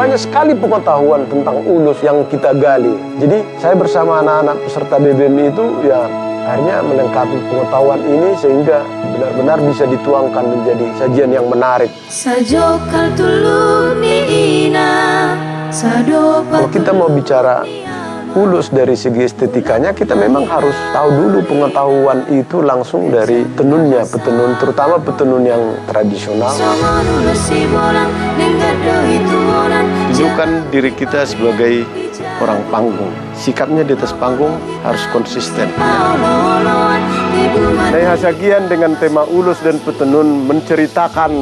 banyak sekali pengetahuan tentang Ulus yang kita gali. Jadi saya bersama anak-anak peserta BBM itu ya akhirnya melengkapi pengetahuan ini sehingga benar-benar bisa dituangkan menjadi sajian yang menarik. Kalau kita mau bicara Ulus dari segi estetikanya, kita memang harus tahu dulu pengetahuan itu langsung dari tenunnya, petenun, terutama petenun yang tradisional. Tunjukkan diri kita sebagai orang panggung. Sikapnya di atas panggung harus konsisten. Nyai Hasagian dengan tema Ulus dan petenun menceritakan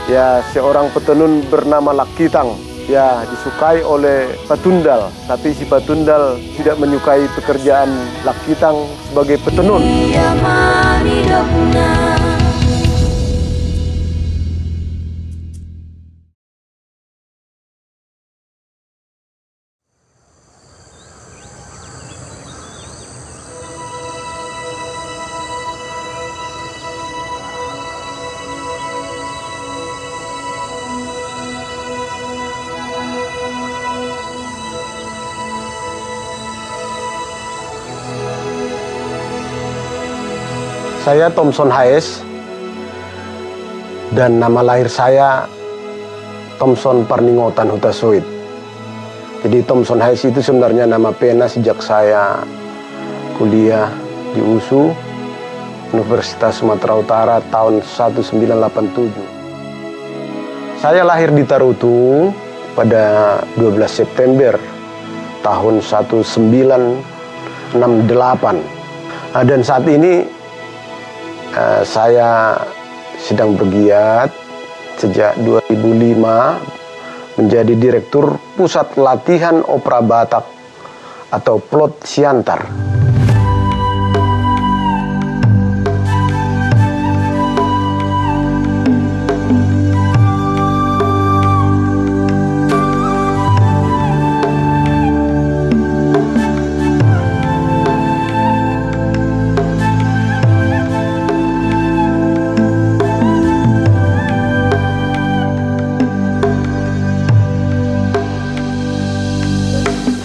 ya seorang petenun bernama Lakitang. Ya, disukai oleh Patundal, tapi si Patundal tidak menyukai pekerjaan Lakitang sebagai petenun. Saya Thomson Hayes dan nama lahir saya Thomson Parningotan Hutasoit. Jadi Thomson Hayes itu sebenarnya nama pena sejak saya kuliah di USU, Universitas Sumatera Utara tahun 1987. Saya lahir di Tarutung pada 12 September tahun 1968. Dan saat ini saya sedang bergiat sejak 2005 menjadi Direktur Pusat Latihan Opera Batak atau Plot Siantar.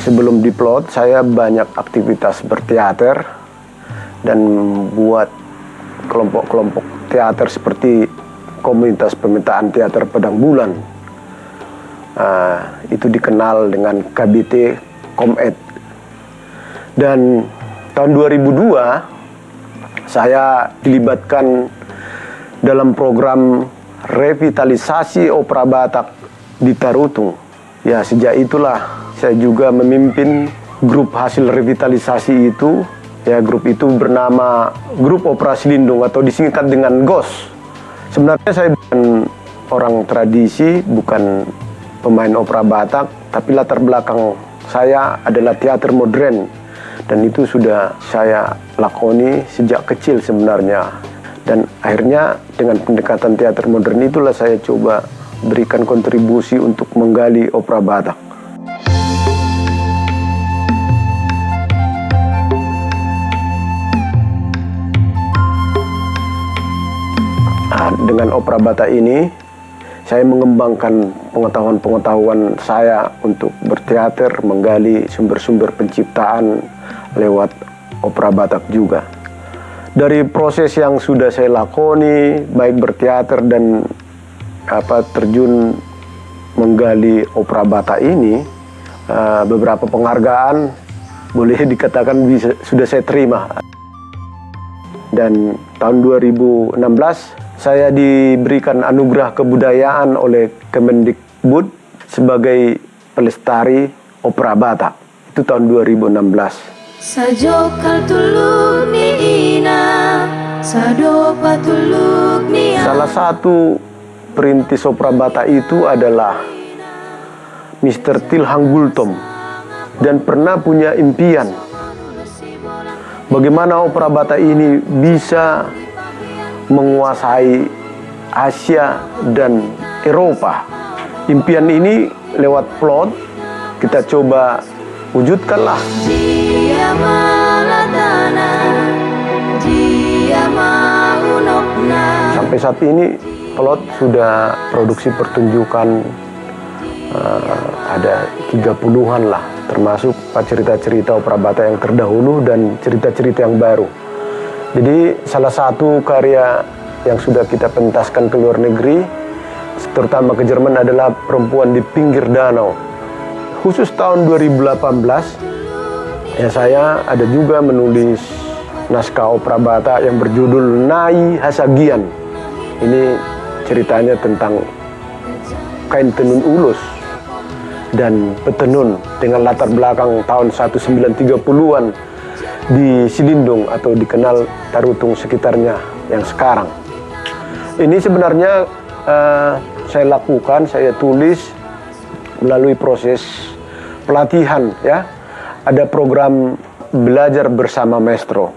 Sebelum di Plot, saya banyak aktivitas berteater dan buat kelompok-kelompok teater seperti komunitas pemetaan teater Padang Bulan. Itu dikenal dengan KBT Komed. Dan tahun 2002, saya dilibatkan dalam program revitalisasi opera Batak di Tarutung. Ya, sejak itulah saya juga memimpin grup hasil revitalisasi itu. Ya, grup itu bernama Grup Operasi Lindung atau disingkat dengan GOS. Sebenarnya saya bukan orang tradisi, bukan pemain opera Batak, tapi latar belakang saya adalah teater modern. Dan itu sudah saya lakoni sejak kecil sebenarnya. Dan akhirnya dengan pendekatan teater modern itulah saya coba berikan kontribusi untuk menggali opera Batak. Dengan opera Batak ini, saya mengembangkan pengetahuan-pengetahuan saya untuk berteater, menggali sumber-sumber penciptaan lewat opera Batak juga. Dari proses yang sudah saya lakoni, baik berteater dan terjun menggali opera Batak ini, beberapa penghargaan boleh dikatakan sudah saya terima. Dan tahun 2016 saya diberikan anugerah kebudayaan oleh Kemendikbud sebagai pelestari opera Batak. Itu tahun 2016. Salah satu perintis opera Batak itu adalah Mr. Tilhang Gultom, dan pernah punya impian bagaimana opera Batak ini bisa menguasai Asia dan Eropa. Impian ini lewat Plot kita coba wujudkanlah. Sampai saat ini Plot sudah produksi pertunjukan ada 30-an lah, termasuk cerita-cerita opera Batak yang terdahulu dan cerita-cerita yang baru. Jadi salah satu karya yang sudah kita pentaskan ke luar negeri, terutama ke Jerman, adalah Perempuan di Pinggir Danau. Khusus tahun 2018, ya saya ada juga menulis naskah opera Batak yang berjudul Nai Hasagian. Ini ceritanya tentang kain tenun ulus dan petenun dengan latar belakang tahun 1930-an di Silindung atau dikenal Tarutung sekitarnya yang sekarang. Ini sebenarnya saya lakukan, saya tulis melalui proses pelatihan, ya. Ada program belajar bersama maestro.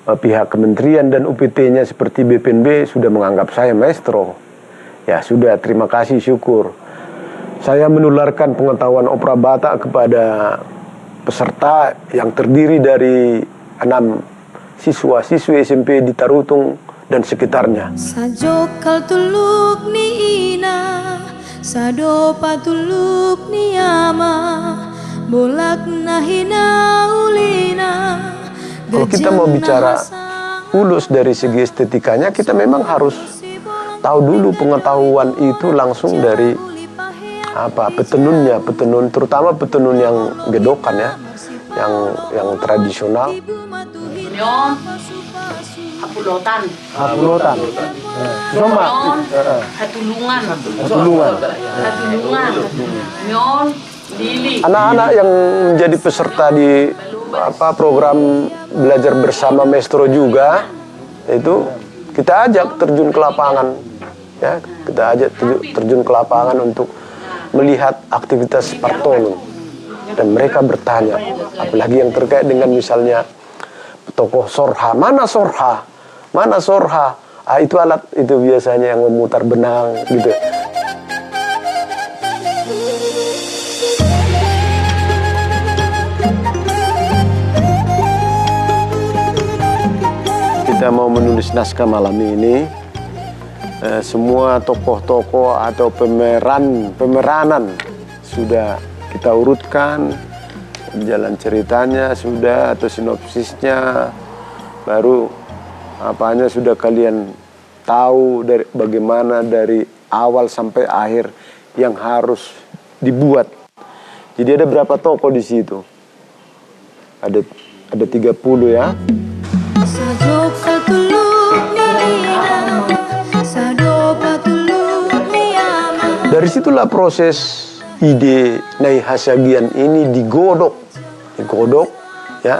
Pihak kementerian dan UPT-nya seperti BPNB sudah menganggap saya maestro. Ya sudah, terima kasih, syukur. Saya menularkan pengetahuan opera Batak kepada peserta yang terdiri dari 6 siswa-siswi SMP di Tarutung dan sekitarnya. Sajokal tuluk ni ina, sado patuluk ni ama, bolak nahina ulina. Kalau kita mau bicara ulus dari segi estetikanya, kita memang harus tahu dulu pengetahuan itu langsung dari petenunnya, terutama petenun yang gedokan, ya, yang tradisional. Nyon, hapulotan, hatulungan, nyon, lili. Anak-anak yang menjadi peserta di program belajar bersama maestro juga, itu kita ajak terjun ke lapangan, ya, kita ajak terjun ke lapangan untuk melihat aktivitas partonun, dan mereka bertanya, apalagi yang terkait dengan misalnya tokoh sorha, mana sorha, itu alat itu biasanya yang memutar benang gitu. Kita mau menulis naskah malam ini, semua tokoh-tokoh atau pemeranan sudah kita urutkan, jalan ceritanya sudah atau sinopsisnya, baru apanya sudah kalian tahu dari bagaimana dari awal sampai akhir yang harus dibuat. Jadi ada berapa tokoh di situ? Ada 30, ya. Dari situlah proses ide Nai Hasagian ini digodok, ya,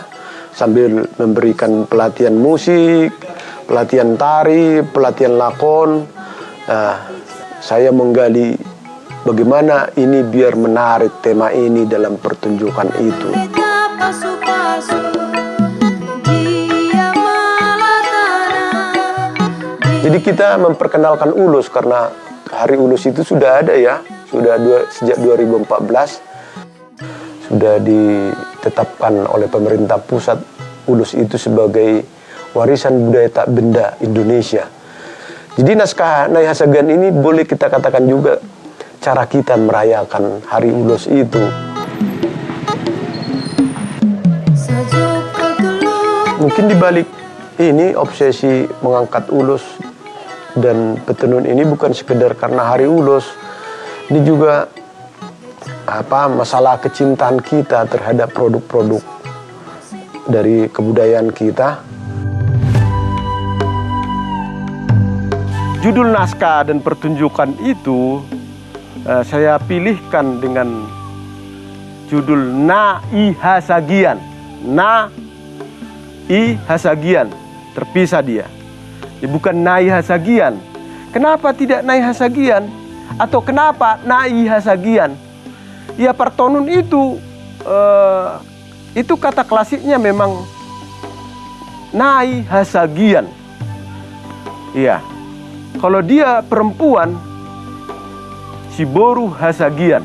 sambil memberikan pelatihan musik, pelatihan tari, pelatihan lakon. Saya menggali bagaimana ini biar menarik tema ini dalam pertunjukan itu. Jadi kita memperkenalkan ulus karena Hari Ulus itu sudah ada, ya, sejak 2014 sudah ditetapkan oleh pemerintah pusat ulus itu sebagai warisan budaya tak benda Indonesia. Jadi naskah Nai Hasagian ini boleh kita katakan juga cara kita merayakan Hari Ulus itu. Mungkin dibalik ini obsesi mengangkat ulus dan petenun ini bukan sekedar karena Hari Ulus. Ini juga masalah kecintaan kita terhadap produk-produk dari kebudayaan kita. Judul naskah dan pertunjukan itu saya pilihkan dengan judul Nai Hasagian. Nai Hasagian, terpisah dia. Bukan Nai Hasagian. Kenapa tidak Nai Hasagian? Atau kenapa Nai Hasagian? Ya, partonun itu kata klasiknya memang Nai Hasagian. Iya. Kalau dia perempuan, si Boru Hasagian.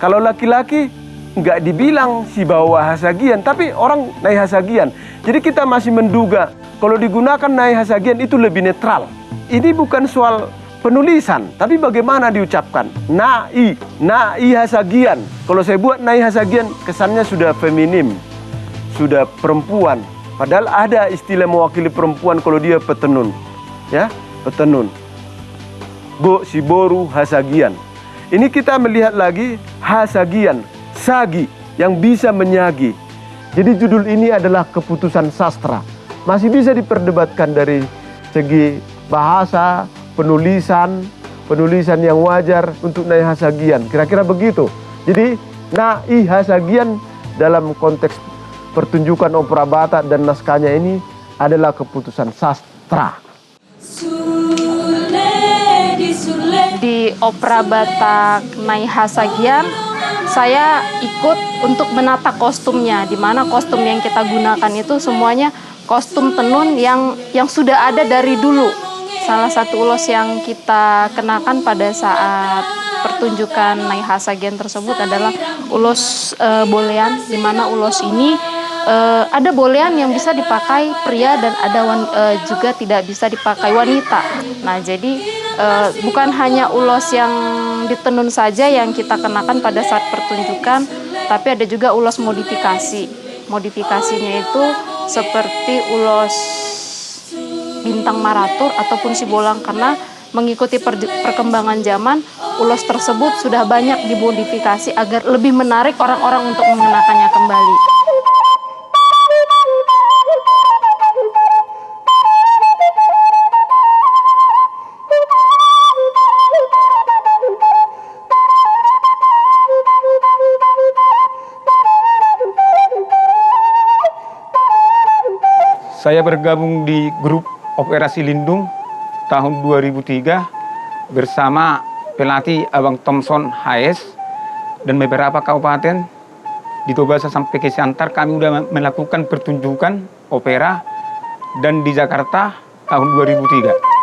Kalau laki-laki nggak dibilang si Bawa Hasagian, tapi orang Nai Hasagian. Jadi kita masih menduga kalau digunakan Nai Hasagian itu lebih netral. Ini bukan soal penulisan, tapi bagaimana diucapkan? Nai Hasagian. Kalau saya buat Nai Hasagian, kesannya sudah feminim, sudah perempuan. Padahal ada istilah mewakili perempuan kalau dia petenun, ya, petenun. Go Siboru Hasagian. Ini kita melihat lagi Hasagian, sagi yang bisa menyagi. Jadi judul ini adalah keputusan sastra. Masih bisa diperdebatkan dari segi bahasa, penulisan yang wajar untuk Nai Hasagian. Kira-kira begitu. Jadi Nai Hasagian dalam konteks pertunjukan opera Batak dan naskahnya ini adalah keputusan sastra. Di opera Batak Nai Hasagian, saya ikut untuk menata kostumnya, di mana kostum yang kita gunakan itu semuanya kostum tenun yang sudah ada dari dulu. Salah satu ulos yang kita kenakan pada saat pertunjukan Nai Hasagian tersebut adalah ulos bolean, di mana ulos ini ada bolean yang bisa dipakai pria dan ada juga tidak bisa dipakai wanita. Nah, jadi bukan hanya ulos yang ditenun saja yang kita kenakan pada saat pertunjukan, tapi ada juga ulos modifikasi. Modifikasinya itu seperti ulos bintang maratur ataupun sibolang, karena mengikuti perkembangan zaman, ulos tersebut sudah banyak dimodifikasi agar lebih menarik orang-orang untuk mengenakannya kembali. Saya bergabung di grup Operasi Lindung tahun 2003 bersama pelatih Abang Thompson HS dan beberapa kabupaten di Tobasa sampai ke Siantar. Kami sudah melakukan pertunjukan opera, dan di Jakarta tahun 2003.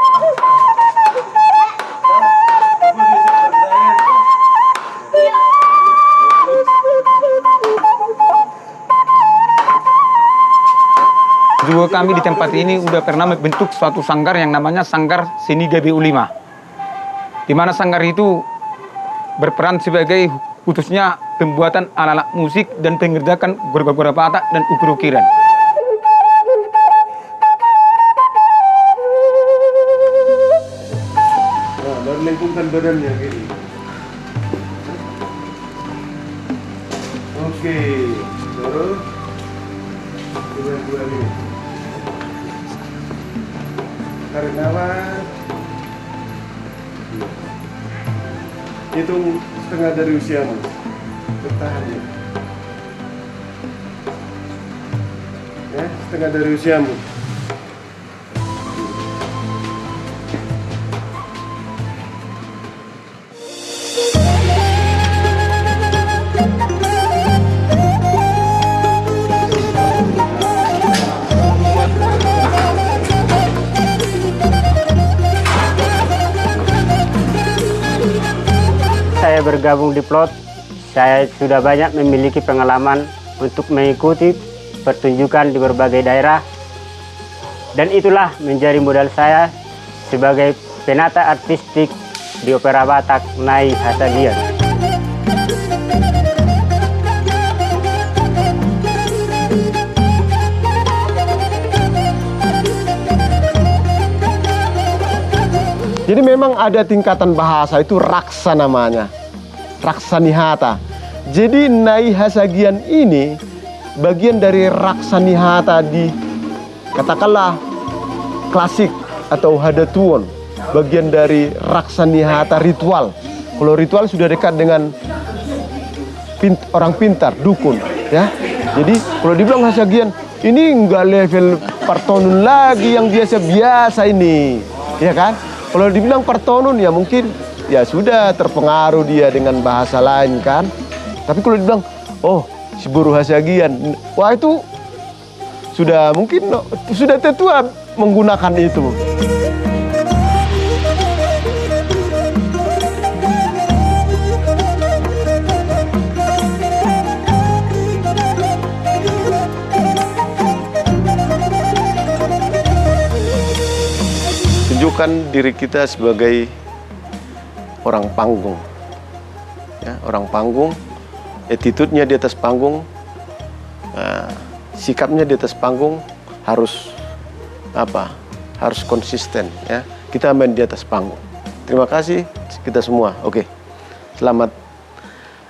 Juga kami di tempat ini udah pernah membentuk suatu sanggar yang namanya Sanggar Seni GBU 5. Di mana sanggar itu berperan sebagai khususnya pembuatan alat-alat musik dan pengerjaan gora-gora Batak dan ukir-ukiran. Nah, baru lengkungkan badannya gini. Oke, terus dua ini. Tarik nafas. Hitung setengah dari usiamu. Bertahan ya. Ya, setengah dari usiamu. Saya bergabung di Plot, saya sudah banyak memiliki pengalaman untuk mengikuti pertunjukan di berbagai daerah, dan itulah menjadi modal saya sebagai penata artistik di Opera Batak Nai Hasagian. Jadi memang ada tingkatan bahasa, itu raksa namanya, raksa nihata. Jadi Nai Hasagian ini bagian dari raksa nihata di katakanlah klasik atau hadatuon, bagian dari raksa nihata ritual. Kalau ritual sudah dekat dengan orang pintar, dukun, ya. Jadi kalau dibilang Hasagian ini enggak level partonun lagi yang biasa-biasa ini, ya kan? Kalau dibilang partonun ya mungkin ya sudah terpengaruh dia dengan bahasa lain kan. Tapi kalau dibilang oh Siboru Hasagian, wah itu sudah mungkin sudah tetua menggunakan itu. Tunjukkan diri kita sebagai orang panggung. Ya, orang panggung, attitude-nya di atas panggung, sikapnya di atas panggung harus harus konsisten. Ya, kita main di atas panggung. Terima kasih kita semua. Oke, selamat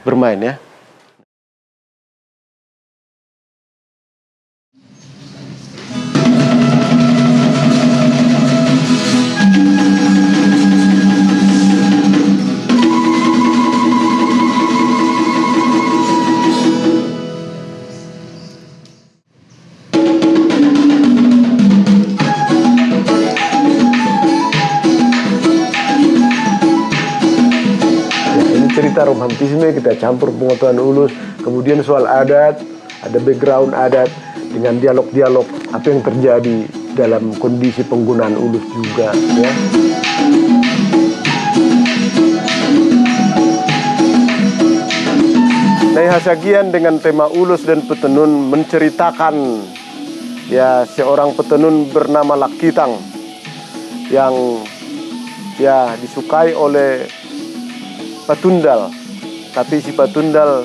bermain ya. Cerita romantisme kita campur pengetahuan ulus, kemudian soal adat, ada background adat dengan dialog-dialog apa yang terjadi dalam kondisi penggunaan ulus juga ya. Nyai Hasagian dengan tema ulus dan petenun menceritakan ya seorang petenun bernama Lakitang yang ya disukai oleh Patundal, tapi si Patundal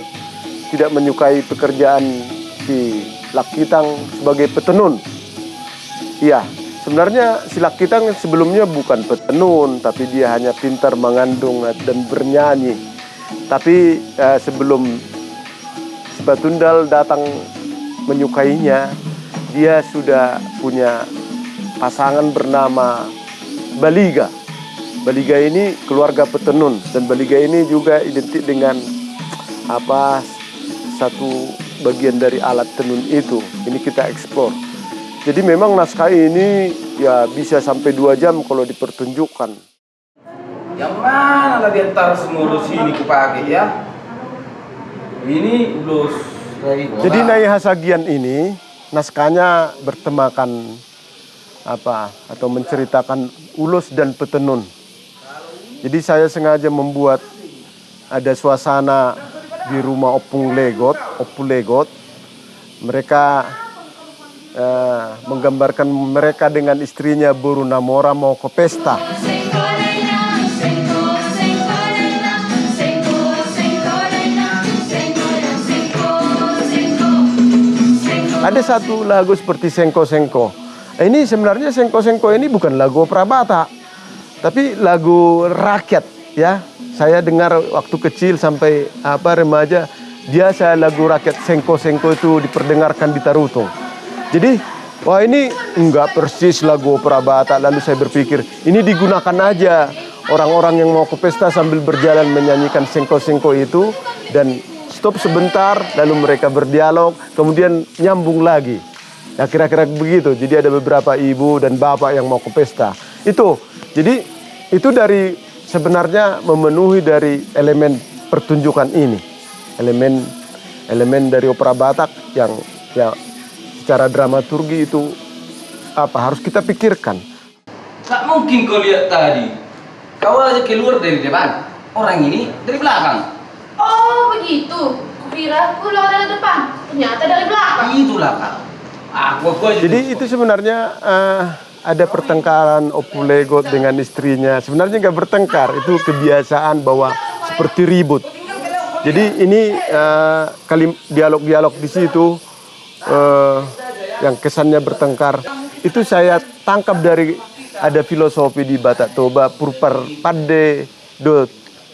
tidak menyukai pekerjaan si Lakitang sebagai petenun. Iya, sebenarnya si Lakitang sebelumnya bukan petenun, tapi dia hanya pintar mengandung dan bernyanyi. Tapi sebelum si Patundal datang menyukainya, dia sudah punya pasangan bernama Baliga. Baliga ini keluarga petenun, dan Baliga ini juga identik dengan satu bagian dari alat tenun itu. Ini kita eksplor. Jadi memang naskah ini ya bisa sampai 2 jam kalau dipertunjukkan. Yang mana lah di antara semua ulus ini kupakai ya? Ini ulus. Jadi Nyai Hasagian ini naskahnya bertemakan atau menceritakan ulus dan petenun. Jadi saya sengaja membuat ada suasana di rumah Opung Legot. Mereka menggambarkan mereka dengan istrinya Buru Namora mau ke pesta. Ada satu lagu seperti Sengko-Sengko. Ini sebenarnya Sengko-Sengko ini bukan lagu opera Batak, tapi lagu rakyat ya. Saya dengar waktu kecil sampai remaja, biasa lagu rakyat Sengko-Sengko itu diperdengarkan di Tarutung. Jadi, wah ini enggak persis lagu opera Batak. Lalu saya berpikir, ini digunakan aja orang-orang yang mau ke pesta sambil berjalan menyanyikan Sengko-Sengko itu, dan stop sebentar, lalu mereka berdialog, kemudian nyambung lagi. Ya kira-kira begitu. Jadi ada beberapa ibu dan bapak yang mau ke pesta. Itu. Jadi itu dari sebenarnya memenuhi dari elemen pertunjukan ini. Elemen dari opera Batak yang ya secara dramaturgi itu harus kita pikirkan. Tak mungkin kau lihat tadi. Kau aja keluar dari depan. Orang ini dari belakang. Oh begitu. Kukira keluar dari depan. Ternyata dari belakang. Itulah kau. Jadi itu sebenarnya ada pertengkaran Opung Legot dengan istrinya. Sebenarnya nggak bertengkar, itu kebiasaan bahwa seperti ribut. Jadi ini dialog-dialog di situ yang kesannya bertengkar. Itu saya tangkap dari ada filosofi di Batak Toba purpar pade do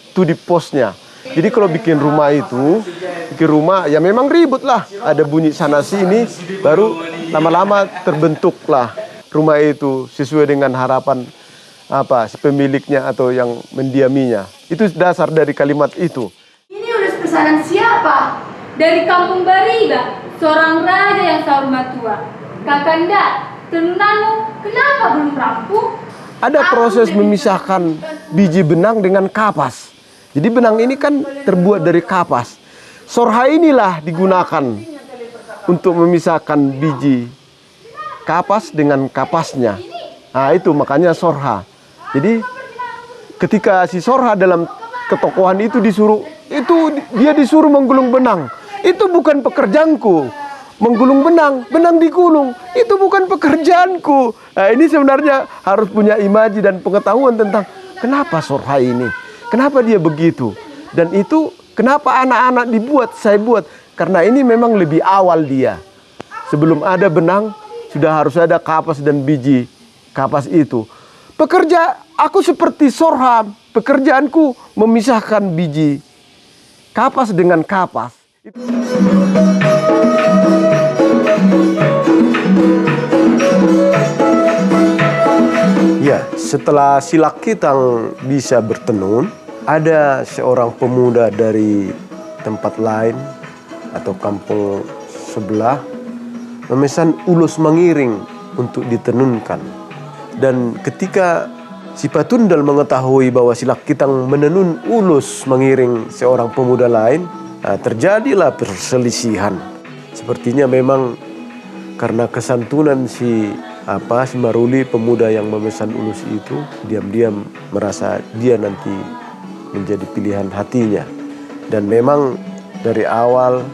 tu di posnya. Jadi kalau bikin rumah ya memang ribut lah. Ada bunyi sana sini, baru lama-lama terbentuklah rumah itu sesuai dengan harapan si pemiliknya atau yang mendiaminya. Itu dasar dari kalimat itu. Ini ulus pesanan siapa? Dari kampung Bariga, seorang raja yang sahurmat tua. Kakanda, tenunanmu kenapa belum rampung? Ada proses memisahkan biji benang dengan kapas. Jadi benang ini kan terbuat dari kapas. Sorha inilah digunakan untuk memisahkan biji kapas dengan kapasnya. Nah itu makanya sorha. Jadi ketika si sorha dalam ketokohan itu dia disuruh menggulung benang. Itu bukan pekerjaanku. Menggulung benang digulung. Itu bukan pekerjaanku. Nah ini sebenarnya harus punya imaji dan pengetahuan tentang kenapa sorha ini. Kenapa dia begitu? Dan itu kenapa anak-anak dibuat, saya buat? Karena ini memang lebih awal dia. Sebelum ada benang, sudah harus ada kapas dan biji kapas itu. Aku seperti Sorham, pekerjaanku memisahkan biji kapas dengan kapas. Ya, setelah Silakitang bisa bertenun, ada seorang pemuda dari tempat lain atau kampung sebelah memesan ulus mengiring untuk ditenunkan. Dan ketika si Patundal mengetahui bahwa Silakitang menenun ulus mengiring seorang pemuda lain, terjadilah perselisihan. Sepertinya memang karena kesantunan si Maruli, pemuda yang memesan ulus itu, diam-diam merasa dia nanti menjadi pilihan hatinya. Dan memang dari awal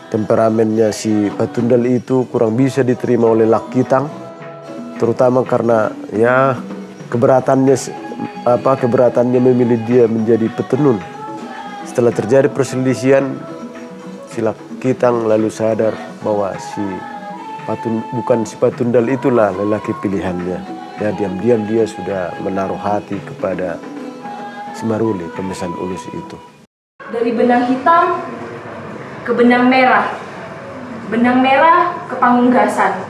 temperamennya si Patundal itu kurang bisa diterima oleh Lakitang, terutama karena ya keberatannya memilih dia menjadi petenun. Setelah terjadi perselisihan, si Lakitang lalu sadar bahwa bukan si Patundal itulah lelaki pilihannya. Ya, diam-diam dia sudah menaruh hati kepada si Maruli, pemesan ulus itu. Dari benang hitam ke benang merah ke Pangunggasan,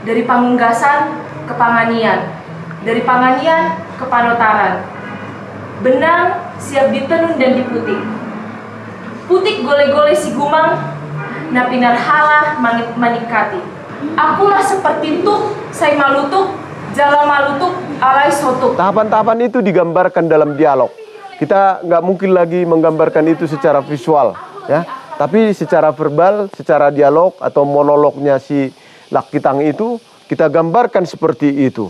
dari Pangunggasan ke Panganian, dari Panganian ke Panotaran. Benang siap ditenun dan diputik. Putik gole-gole si Gumang, napinar halah manikati. Akulah seperti tuk, saya malutuk, jala malutuk, alai sotuk. Tahapan-tahapan itu digambarkan dalam dialog. Kita nggak mungkin lagi menggambarkan itu secara visual, ya. Tapi secara verbal, secara dialog atau monolognya si Lakitang itu kita gambarkan seperti itu.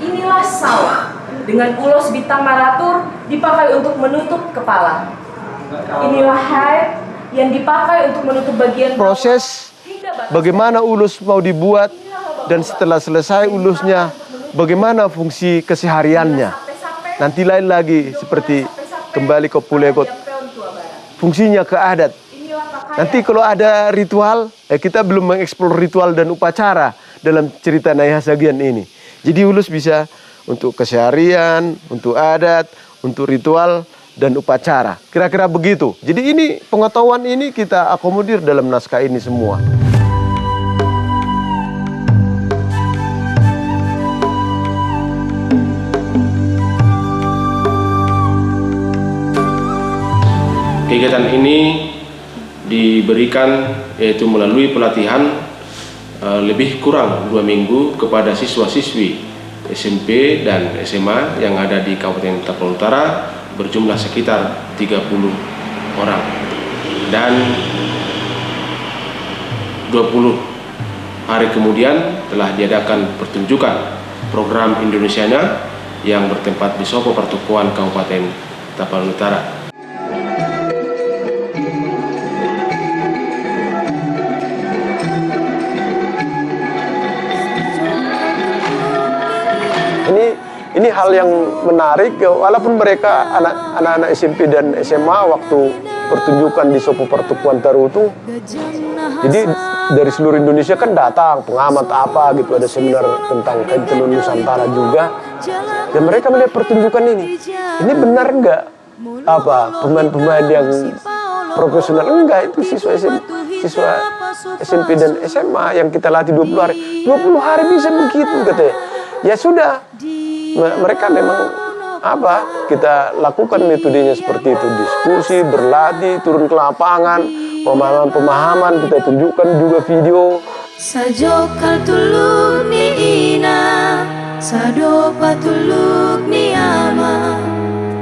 Inilah sawah dengan ulos bintang maratur dipakai untuk menutup kepala. Inilah haid yang dipakai untuk menutup bagian proses bagaimana ulus mau dibuat, dan setelah selesai ulusnya bagaimana fungsi kesehariannya. Nanti lain lagi seperti kembali ke Pulegot, fungsinya ke adat. Nanti kalau ada ritual, kita belum mengeksplor ritual dan upacara dalam cerita Nyai Hasagian ini. Jadi ulus bisa untuk keseharian, untuk adat, untuk ritual dan upacara. Kira-kira begitu. Jadi ini pengetahuan ini kita akomodir dalam naskah ini semua. Kegiatan ini diberikan yaitu melalui pelatihan lebih kurang 2 minggu kepada siswa-siswi SMP dan SMA yang ada di Kabupaten Tapal Utara, berjumlah sekitar 30 orang. Dan 20 hari kemudian telah diadakan pertunjukan program Indonesiana yang bertempat di Sopo Pertukuan Kabupaten Tapal Utara. Ini hal yang menarik, walaupun mereka anak-anak SMP dan SMA waktu pertunjukan di Sopo Pertukuan Tarutung, jadi dari seluruh Indonesia kan datang pengamat apa gitu, ada seminar tentang kain tenun Nusantara juga, dan mereka melihat pertunjukan ini benar nggak pemain-pemain yang profesional? Enggak, itu siswa SMP dan SMA yang kita latih 20 hari bisa begitu katanya. Ya sudah, mereka memang kita lakukan metodenya seperti itu, diskusi, berlatih, turun ke lapangan, pemahaman-pemahaman, kita tunjukkan juga video. Sajokal tuluk ni ina, sado patuluk ni ama,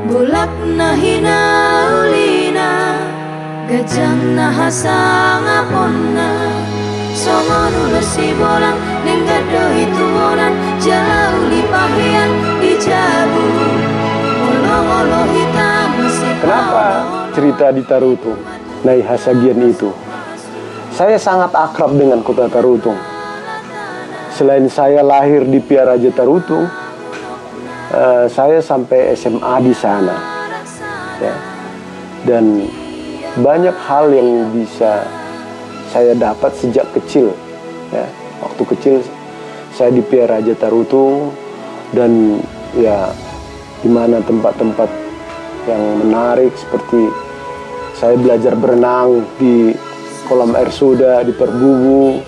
bulak na hinaulina, gajang na hasang aponna. Songon ulos si bolang, nenggado itu bolan, jauh lipahian dijabu, olo-olo hitam masih. Kenapa cerita di Tarutung, Nyai Hasagian itu? Saya sangat akrab dengan kota Tarutung. Selain saya lahir di Piaraja Tarutung, saya sampai SMA di sana. ya. Dan banyak hal yang bisa saya dapat sejak kecil, ya. Waktu kecil saya di PR Raja Tarutung, dan ya di mana tempat-tempat yang menarik seperti saya belajar berenang di kolam air soda di Perbubu.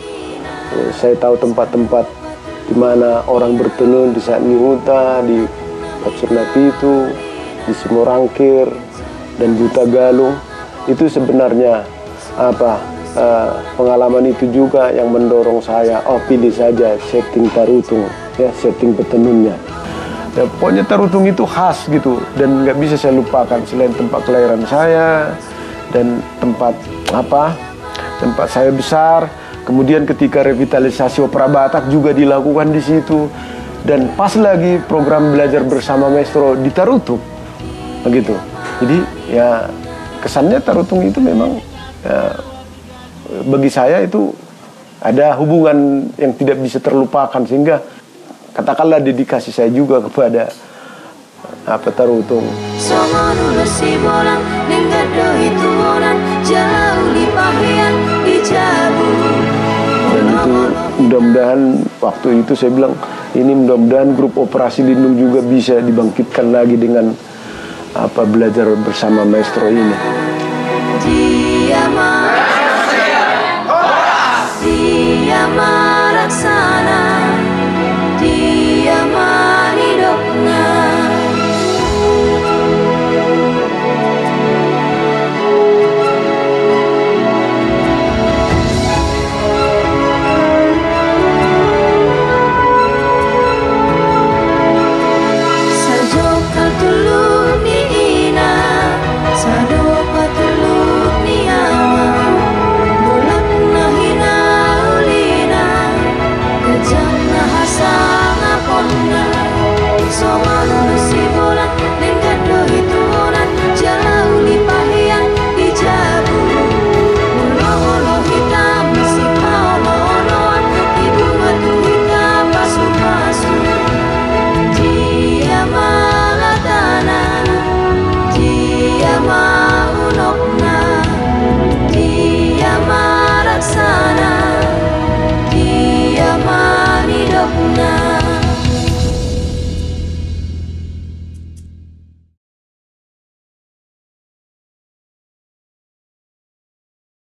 Saya tahu tempat-tempat di mana orang bertenun di saat Nihuta, di Kapsurnapitu, di Simorangkir, dan Juta Galung. Itu sebenarnya pengalaman itu juga yang mendorong saya, pilih saja setting Tarutung, ya, setting petenunnya. Ya, pokoknya Tarutung itu khas gitu, dan nggak bisa saya lupakan selain tempat kelahiran saya dan tempat saya besar. Kemudian ketika revitalisasi Opera Batak juga dilakukan di situ, dan pas lagi program belajar bersama maestro di Tarutung, begitu. Jadi ya kesannya Tarutung itu memang bagi saya itu ada hubungan yang tidak bisa terlupakan, sehingga katakanlah dedikasi saya juga kepada Tarutung. Mudah-mudahan waktu itu saya bilang, ini mudah-mudahan grup operasi Lindung juga bisa dibangkitkan lagi dengan belajar bersama maestro ini.